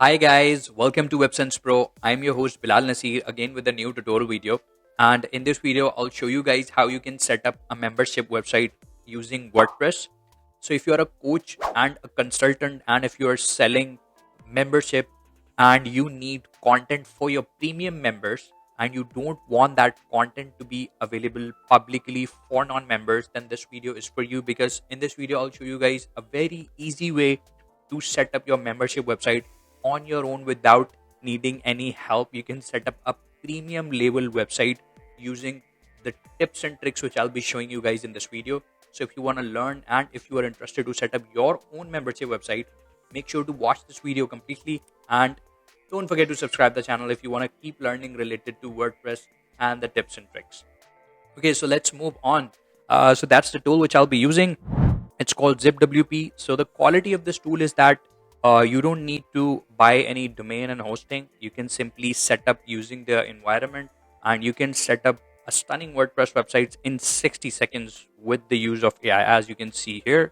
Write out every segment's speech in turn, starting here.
Hi guys, welcome to WebSense Pro. I'm your host Bilal Nasir again with a new tutorial video. And in this video, I'll show you guys how you can set up a membership website using WordPress. So if you're a coach and a consultant, and if you're selling membership and you need content for your premium members and you don't want that content to be available publicly for non-members, then this video is for you, because in this video, I'll show you guys a very easy way to set up your membership website on your own without needing any help. You can set up a premium level website using the tips and tricks which I'll be showing you guys in this video. So if you want to learn and if you are interested to set up your own membership website, make sure to watch this video completely and don't forget to subscribe the channel if you want to keep learning related to WordPress and the tips and tricks. Okay, so let's move on. So that's the tool which I'll be using. It's called ZipWP. So the quality of this tool is that you don't need to buy any domain and hosting. You can simply set up using the environment, and you can set up a stunning WordPress websites in 60 seconds with the use of AI, as you can see here.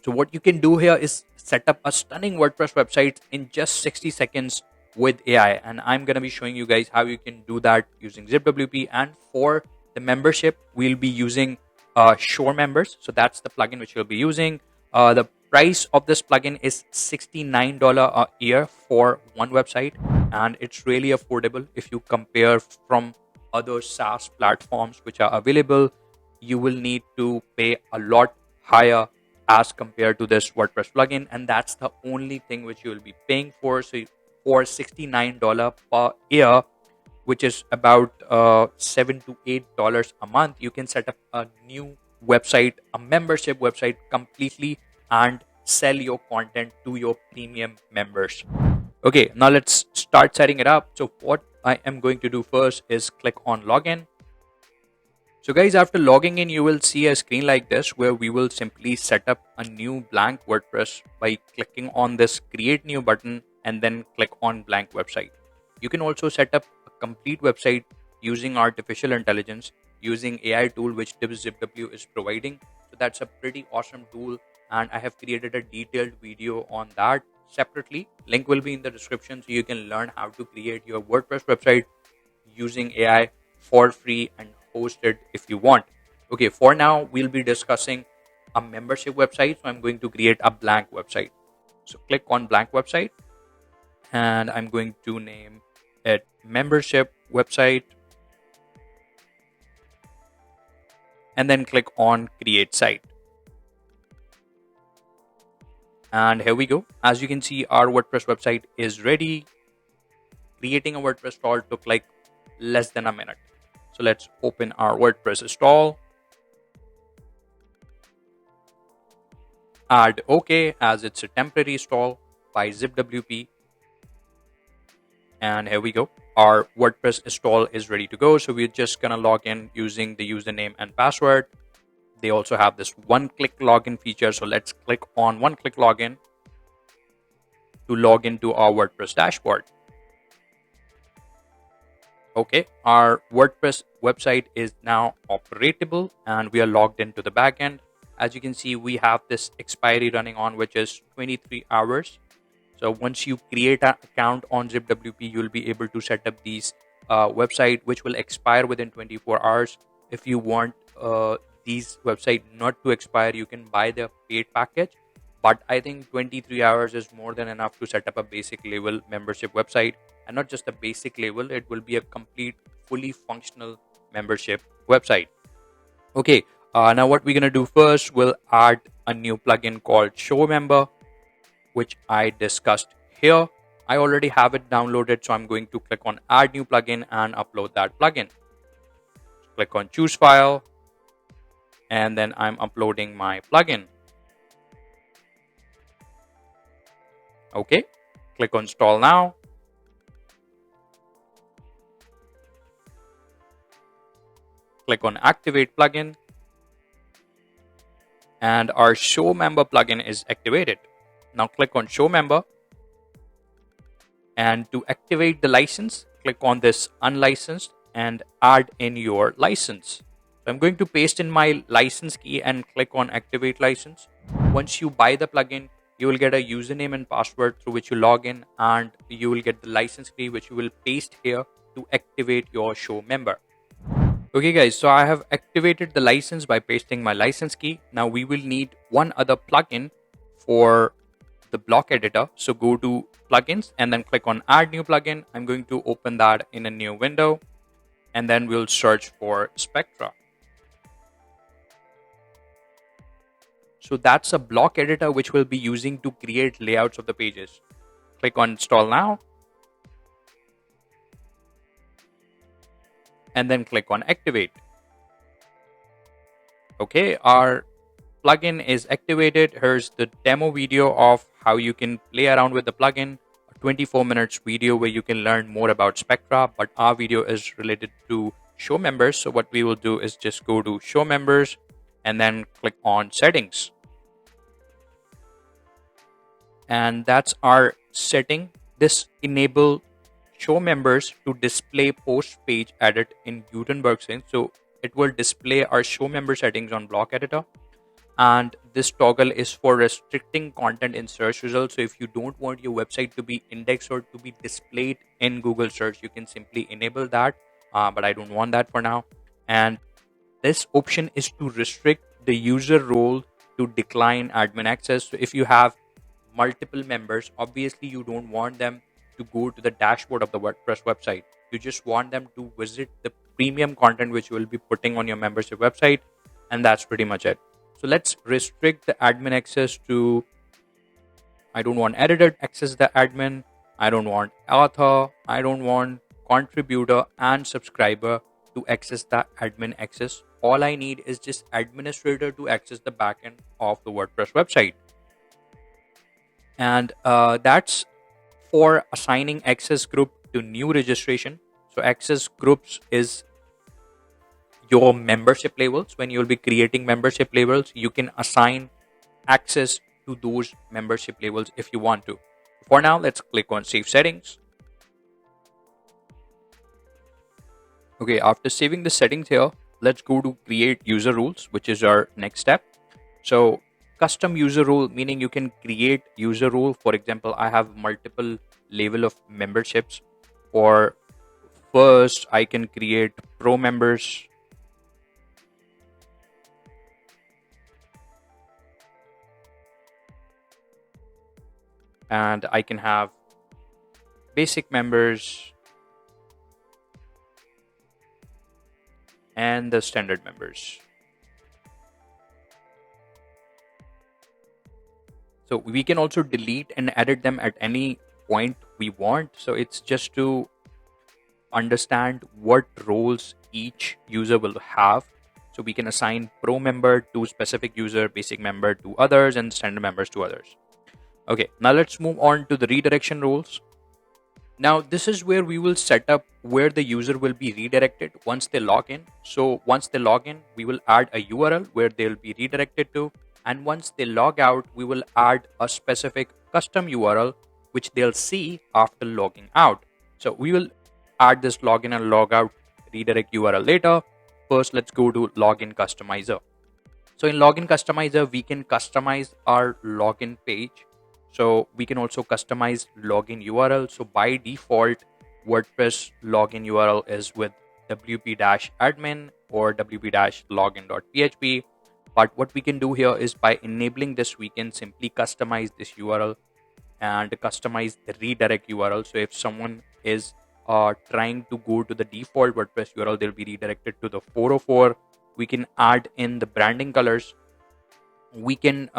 So what you can do here is set up a stunning WordPress website in just 60 seconds with AI. And I'm going to be showing you guys how you can do that using ZipWP. And for the membership, we'll be using SureMembers. So that's the plugin which we'll be using. The price of this plugin is $69 a year for one website. And it's really affordable if you compare from other SaaS platforms which are available. You will need to pay a lot higher as compared to this WordPress plugin, and that's the only thing which you will be paying for. So for $69 per year, which is about $7 to $8 a month, you can set up a new website, a membership website completely, and sell your content to your premium members. Okay, now let's start setting it up. So what I am going to do first is click on login. So guys, after logging in, you will see a screen like this where we will simply set up a new blank WordPress by clicking on this create new button and then click on blank website. You can also set up a complete website using artificial intelligence using AI tool which ZipW is providing. So that's a pretty awesome tool, and I have created a detailed video on that separately. Link will be in the description so you can learn how to create your WordPress website using AI for free and host it if you want. Okay, for now we'll be discussing a membership website, so I'm going to create a blank website. So click on blank website, and I'm going to name it membership website, and then click on create site. And here we go. As you can see, our WordPress website is ready. Creating a WordPress install took like less than a minute. So let's open our WordPress install. Add OK as it's a temporary install by ZipWP. And here we go. Our WordPress install is ready to go. So we're just going to log in using the username and password. They also have this one-click login feature. So let's click on one-click login to log into our WordPress dashboard. Okay, our WordPress website is now operatable and we are logged into the backend. As you can see, we have this expiry running on, which is 23 hours. So once you create an account on ZipWP, you'll be able to set up these website, which will expire within 24 hours. If you want these website not to expire, you can buy the paid package. But I think 23 hours is more than enough to set up a basic level membership website. And not just a basic level, it will be a complete, fully functional membership website. Okay, now what we're going to do first, we'll add a new plugin called SureMember, which I discussed here. I already have it downloaded, so I'm going to click on add new plugin and upload that plugin. Click on choose file, and then I'm uploading my plugin. Okay, click on install now. Click on activate plugin, and our SureMember plugin is activated. Now click on SureMember, and to activate the license, click on this unlicensed and add in your license. So I'm going to paste in my license key and click on activate license. Once you buy the plugin, you will get a username and password through which you log in, and you will get the license key which you will paste here to activate your show member. Okay guys, so I have activated the license by pasting my license key. Now we will need one other plugin for the block editor. So go to plugins and then click on add new plugin. I'm going to open that in a new window, and then we'll search for Spectra. So that's a block editor which we'll be using to create layouts of the pages. Click on install now, and then click on activate. Okay, our plugin is activated. Here's the demo video of how you can play around with the plugin. A 24 minutes video where you can learn more about Spectra, but our video is related to show members. So what we will do is just go to show members and then click on settings. And that's our setting. This enable show members to display post page edit in Gutenberg sync. So it will display our show member settings on block editor. And this toggle is for restricting content in search results. So if you don't want your website to be indexed or to be displayed in Google search, you can simply enable that. But I don't want that for now. And this option is to restrict the user role to decline admin access. So if you have multiple members, obviously you don't want them to go to the dashboard of the WordPress website. You just want them to visit the premium content which you will be putting on your membership website, and that's pretty much it. So let's restrict the admin access to, I don't want editor access the admin, I don't want author, I don't want contributor and subscriber to access the admin access. All I need is just administrator to access the backend of the WordPress website. And that's for assigning access group to new registration. So access groups is your membership labels. When you'll be creating membership labels, you can assign access to those membership labels if you want to. For now, let's click on save settings. Okay, after saving the settings here, let's go to create user rules, which is our next step. So custom user rule, meaning you can create user rule. For example, I have multiple level of memberships. Or first, I can create pro members. And I can have basic members and the standard members. So we can also delete and edit them at any point we want. So it's just to understand what roles each user will have. So we can assign pro member to specific user, basic member to others, and standard members to others. Okay, now let's move on to the redirection rules. Now this is where we will set up where the user will be redirected once they log in. So once they log in, we will add a URL where they'll be redirected to. And once they log out, we will add a specific custom URL which they'll see after logging out. So we will add this login and logout redirect URL later. First, let's go to login customizer. So in login customizer, we can customize our login page. So we can also customize login URL. So by default, WordPress login URL is with wp-admin or wp-login.php. But what we can do here is by enabling this, we can simply customize this URL and customize the redirect URL. So if someone is trying to go to the default WordPress URL, they'll be redirected to the 404. We can add in the branding colors. We can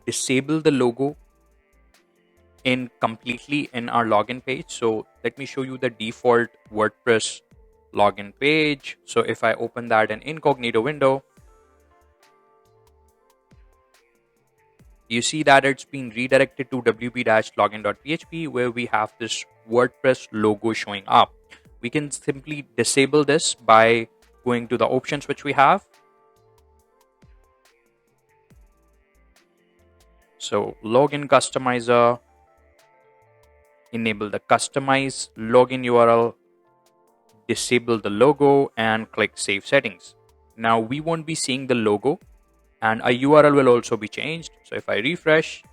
disable the logo completely in our login page. So let me show you the default WordPress login page. So if I open that in incognito window, you see that it's been redirected to wp-login.php where we have this WordPress logo showing up. We can simply disable this by going to the options which we have. So login customizer, enable the customize login URL, disable the logo, and click save settings. Now we won't be seeing the logo, and a URL will also be changed. So if I refresh,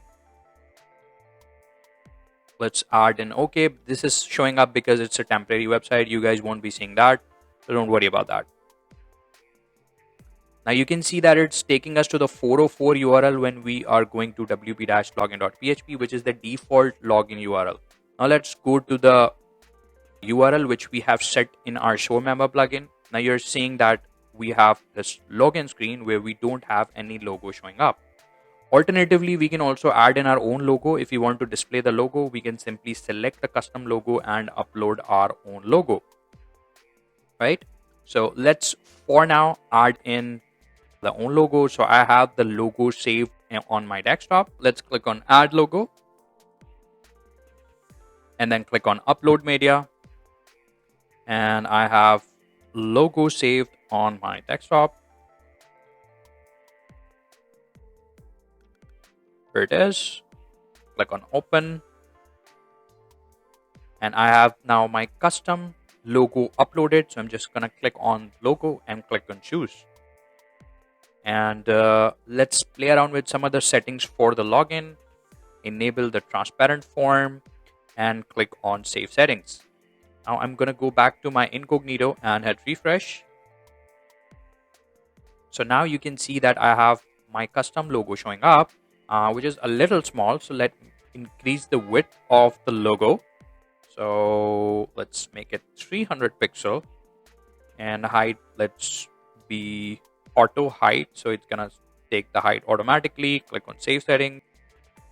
Let's add in. Okay, this is showing up because it's a temporary website. You guys won't be seeing that, so don't worry about that. Now you can see that it's taking us to the 404 URL when we are going to wp-login.php, which is the default login URL. Now let's go to the URL which we have set in our SureMember plugin. Now you're seeing that we have this login screen where we don't have any logo showing up. Alternatively, we can also add in our own logo. If you want to display the logo, we can simply select the custom logo and upload our own logo, right? So let's for now add in the own logo. So I have the logo saved on my desktop. Let's click on add logo and then click on upload media. And I have logo saved on my desktop. Here it is. Click on open. And I have now my custom logo uploaded. So I'm just going to click on logo and click on choose. And let's play around with some other settings for the login. Enable the transparent form and click on save settings. Now I'm going to go back to my incognito and hit refresh. So now you can see that I have my custom logo showing up, which is a little small. So let's increase the width of the logo. So let's make it 300 pixel and height. Let's be auto height. So it's going to take the height automatically. Click on save settings,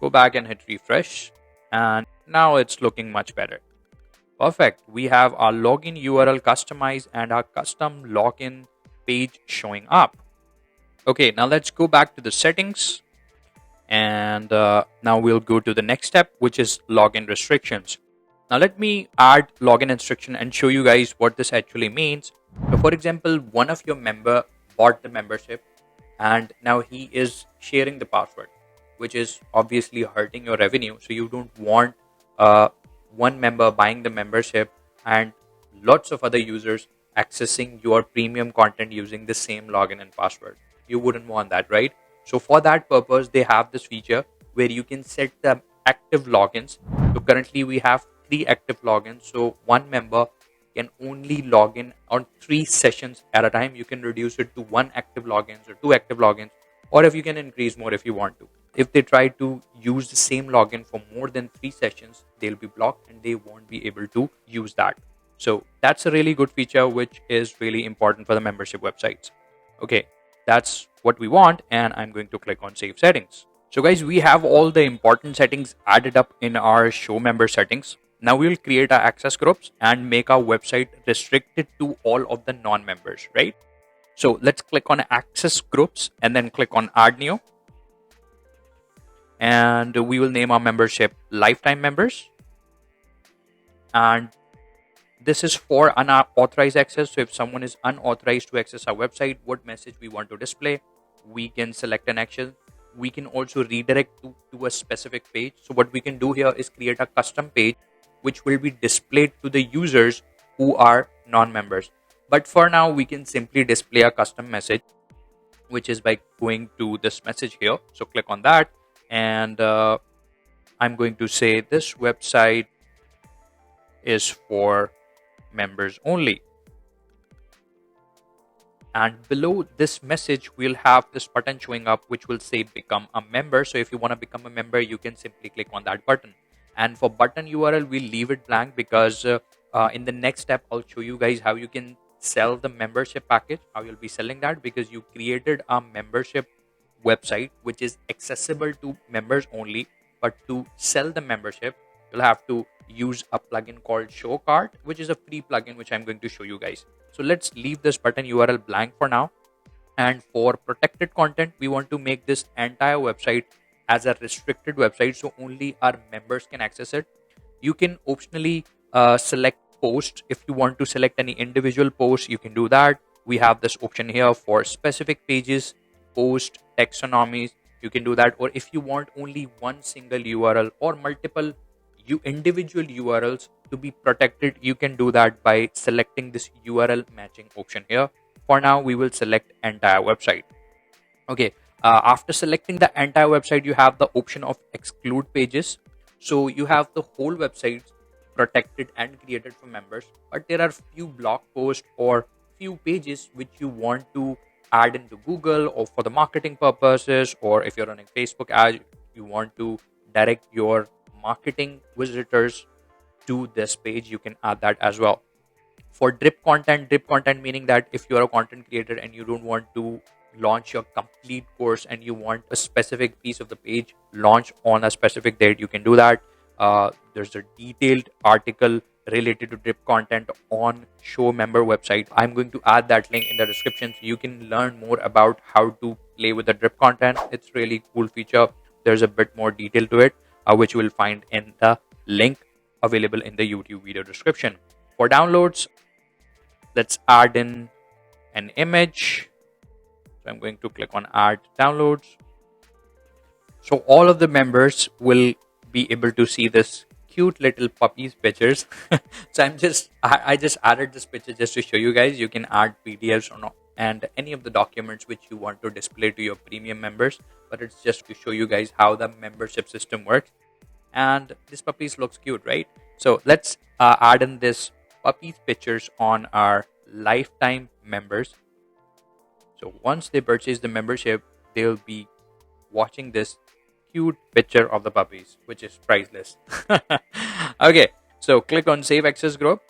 go back and hit refresh. And now it's looking much better. Perfect. We have our login URL customized and our custom login page showing up. Okay, now let's go back to the settings. And now we'll go to the next step, which is login restrictions. Now let me add login restriction and show you guys what this actually means. So for example, one of your member bought the membership and now he is sharing the password, which is obviously hurting your revenue. So you don't want one member buying the membership and lots of other users accessing your premium content using the same login and password. You wouldn't want that, right? So for that purpose, they have this feature where you can set the active logins. So currently we have 3 active logins. So one member can only log in on 3 sessions at a time. You can reduce it to 1 active logins or 2 active logins, or if you can increase more if you want to. If they try to use the same login for more than 3 sessions, they'll be blocked and they won't be able to use that. So that's a really good feature, which is really important for the membership websites. Okay, that's what we want. And I'm going to click on save settings. So guys, we have all the important settings added up in our SureMember settings. Now we will create our access groups and make our website restricted to all of the non-members, right? So let's click on access groups and then click on add new. And we will name our membership lifetime members. And this is for unauthorized access. So if someone is unauthorized to access our website, what message we want to display, we can select an action. We can also redirect to a specific page. So what we can do here is create a custom page which will be displayed to the users who are non-members. But for now, we can simply display a custom message, which is by going to this message here. So click on that. And I'm going to say this website is for members only. And below this message, we'll have this button showing up, which will say become a member. So if you want to become a member, you can simply click on that button. And for button URL, we'll leave it blank because in the next step, I'll show you guys how you can sell the membership package, how you'll be selling that, because you created a membership website which is accessible to members only. But to sell the membership, you'll have to use a plugin called Surecart, which is a free plugin which I'm going to show you guys. So let's leave this button URL blank for now. And for protected content, we want to make this entire website as a restricted website, so only our members can access it. You can optionally select posts. If you want to select any individual post, you can do that. We have this option here for specific pages, post, taxonomies. You can do that. Or if you want only one single URL or multiple individual URLs to be protected, you can do that by selecting this URL matching option here. For now, we will select entire website. Okay. After selecting the entire website, you have the option of exclude pages. So you have the whole website protected and created for members, but there are few blog posts or few pages which you want to add into Google or for the marketing purposes, or if you're running Facebook ads, you want to direct your marketing visitors to this page, you can add that as well. For drip content meaning that if you are a content creator and you don't want to launch your complete course and you want a specific piece of the page launch on a specific date, you can do that. There's a detailed article related to drip content on SureMember website. I'm going to add that link in the description so you can learn more about how to play with the drip content. It's really cool feature. There's a bit more detail to it, which you will find in the link available in the YouTube video description. For downloads, let's add in an image. So I'm going to click on add downloads. So all of the members will be able to see this cute little puppies pictures. So I just added this picture just to show you guys. You can add PDFs or not, and any of the documents which you want to display to your premium members, but it's just to show you guys how the membership system works. And this puppies looks cute, right? So let's add in this puppies pictures on our lifetime members. So once they purchase the membership, they'll be watching this cute picture of the puppies, which is priceless. Okay, so click on save access group.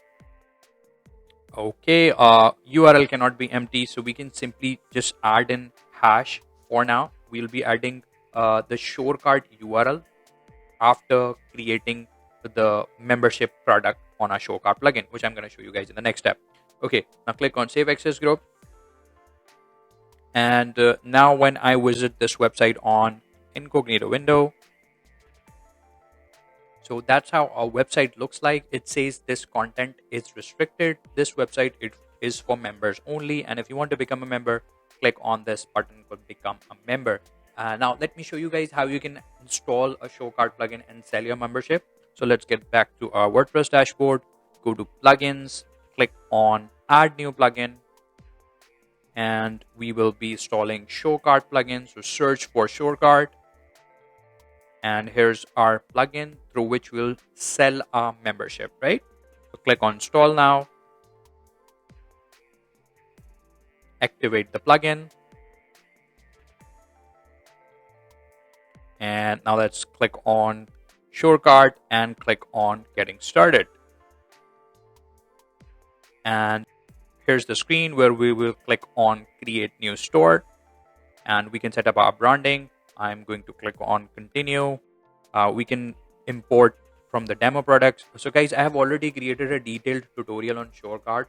Okay, URL cannot be empty, so we can simply just add in hash. For now, we'll be adding the Surecart URL after creating the membership product on our Surecart plugin, which I'm going to show you guys in the next step. Okay, now click on save access group. And now when I visit this website on incognito window, so that's how our website looks like. It says this content is restricted. This website, it is for members only. And if you want to become a member, click on this button called become a member. Now let me show you guys how you can install a Surecart plugin and sell your membership. So let's get back to our WordPress dashboard. Go to plugins, click on add new plugin, and we will be installing Surecart plugin. So search for Surecart, and here's our plugin through which we'll sell our membership, right? So click on install now, activate the plugin, and now let's click on Surecart and click on getting started. And here's the screen where we will click on create new store, and we can set up our branding. I'm going to click on continue. We can import from the demo products. So guys, I have already created a detailed tutorial on Surecart.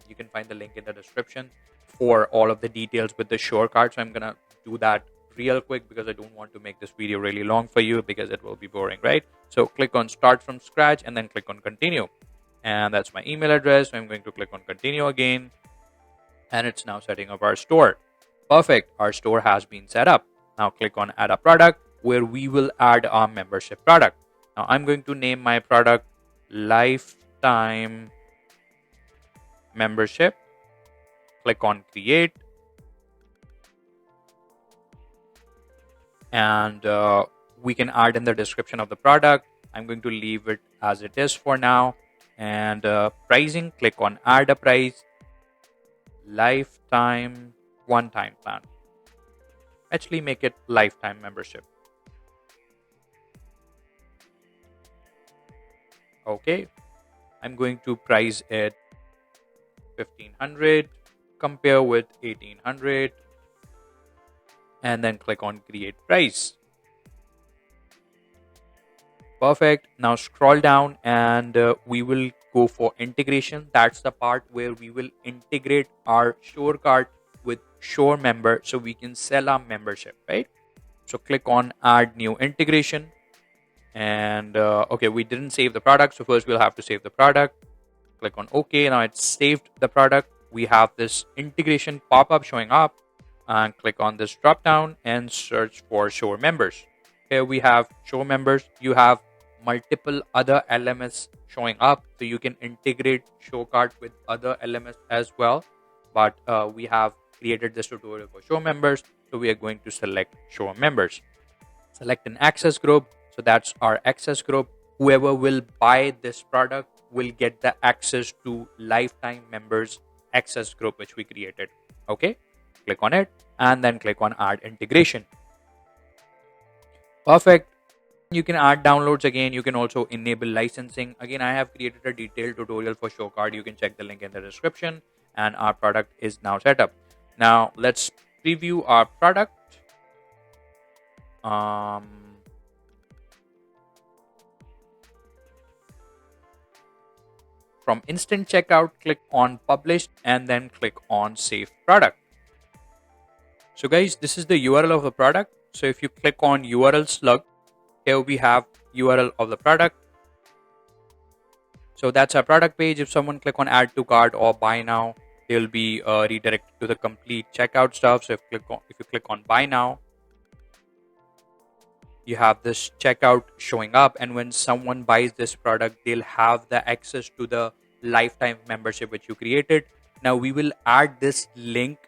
You can find the link in the description for all of the details with the Surecart. So I'm gonna do that real quick because I don't want to make this video really long for you because it will be boring, right? So click on start from scratch and then click on continue. And that's my email address. So I'm going to click on continue again. And it's now setting up our store. Perfect. Our store has been set up. Now click on add a product where we will add our membership product. Now I'm going to name my product lifetime membership. Click on create. And we can add in the description of the product. I'm going to leave it as it is for now. And pricing, click on add a price, lifetime one-time plan. Actually make it lifetime membership. Okay, I'm going to price it 1500, compare with 1800, and then click on create price. Perfect. Now scroll down and we will go for integration. That's the part where we will integrate our Surecart with SureMember so we can sell our membership, right? So click on add new integration. And okay, we didn't save the product. So first we'll have to save the product. Click on OK. Now it's saved the product. We have this integration pop-up showing up, and click on this drop down and search for SureMembers. Here we have SureMembers. You have multiple other LMS showing up, so you can integrate Surecart with other LMS as well. But we have created this tutorial for SureMembers, so we are going to select SureMembers. Select an access group. So that's our access group. Whoever will buy this product will get the access to lifetime members access group which we created. Okay, click on it and then click on add integration. Perfect. You can add downloads again. You can also enable licensing. Again, I have created a detailed tutorial for Surecart. You can check the link in the description. And our product is now set up. Now let's preview our product. From instant checkout, click on publish and then click on save product. So guys, this is the URL of the product. So if you click on URL slug, here we have URL of the product. So that's our product page. If someone click on add to cart or buy now, they'll be redirected to the complete checkout stuff. So if you click on buy now, you have this checkout showing up, and when someone buys this product, they'll have the access to the lifetime membership which you created. Now we will add this link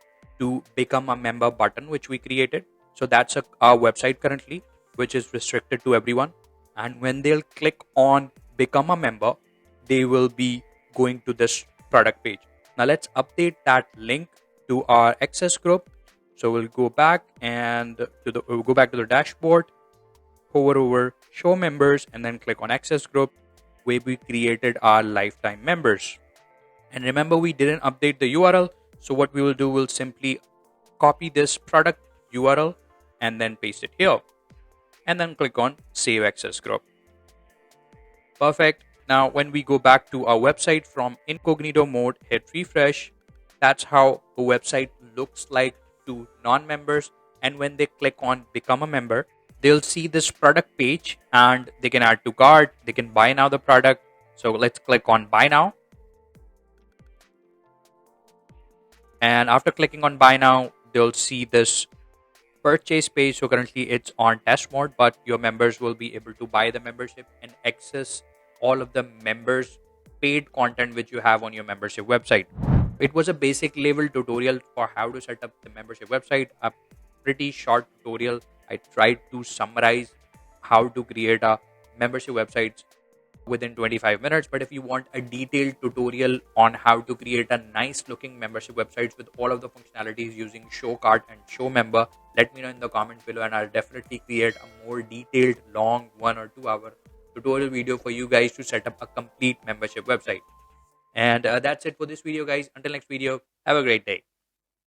to become a member button which we created. So that's our website currently, which is restricted to everyone, and when they'll click on become a member, they will be going to this product page. Now let's update that link to our access group. So we'll go back and we'll go back to the dashboard, hover over show members, and then click on access group where we created our lifetime members. And remember, we didn't update the URL. So what we will do, we'll simply copy this product URL and then paste it here, and then click on save access group. Perfect. Now when we go back to our website from incognito mode, hit refresh. That's how the website looks like to non-members. And when they click on become a member, they'll see this product page and they can add to cart. They can buy now the product. So let's click on buy now. And after clicking on buy now, they'll see this purchase page. So currently it's on test mode, but your members will be able to buy the membership and access all of the members paid content which you have on your membership website. It was a basic level tutorial for how to set up the membership website, a pretty short tutorial. I tried to summarize how to create a membership website within 25 minutes. But if you want a detailed tutorial on how to create a nice looking membership websites with all of the functionalities using Surecart and SureMember, let me know in the comments below, and I'll definitely create a more detailed, long 1 or 2 hour tutorial video for you guys to set up a complete membership website. And that's it for this video, guys. Until next video, have a great day.